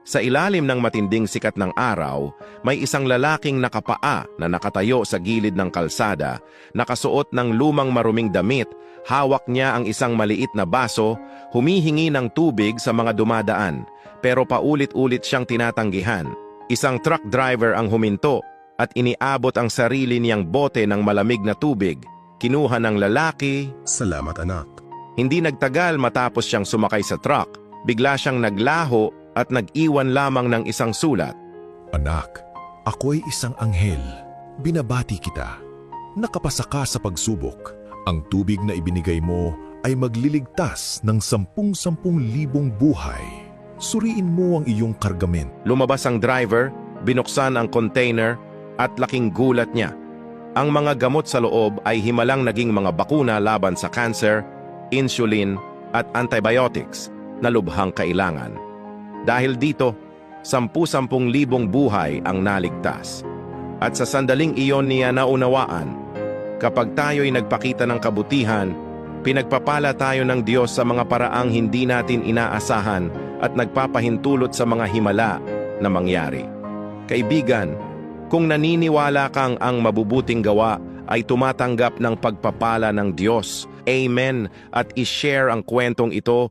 Sa ilalim ng matinding sikat ng araw, may isang lalaking nakapaa na nakatayo sa gilid ng kalsada, nakasuot ng lumang maruming damit, hawak niya ang isang maliit na baso, humihingi ng tubig sa mga dumadaan, pero paulit-ulit siyang tinatanggihan. Isang truck driver ang huminto at iniabot ang sarili niyang bote ng malamig na tubig. Kinuha ng lalaki. Salamat anak. Hindi nagtagal matapos siyang sumakay sa truck, bigla siyang naglaho at nag-iwan lamang ng isang sulat. Anak, ako'y isang anghel. Binabati kita. Nakapasa ka sa pagsubok. Ang tubig na ibinigay mo ay magliligtas ng 10,000 buhay. Suriin mo ang iyong kargamento. Lumabas ang driver, binuksan ang container at laking gulat niya. Ang mga gamot sa loob ay himalang naging mga bakuna laban sa cancer, insulin at antibiotics na lubhang kailangan. Dahil dito, 10,000 buhay ang naligtas. At sa sandaling iyon niya naunawaan, kapag tayo'y nagpakita ng kabutihan, pinagpapala tayo ng Diyos sa mga paraang hindi natin inaasahan at nagpapahintulot sa mga himala na mangyari. Kaibigan, kung naniniwala kang ang mabubuting gawa ay tumatanggap ng pagpapala ng Diyos, Amen, at i-share ang kwentong ito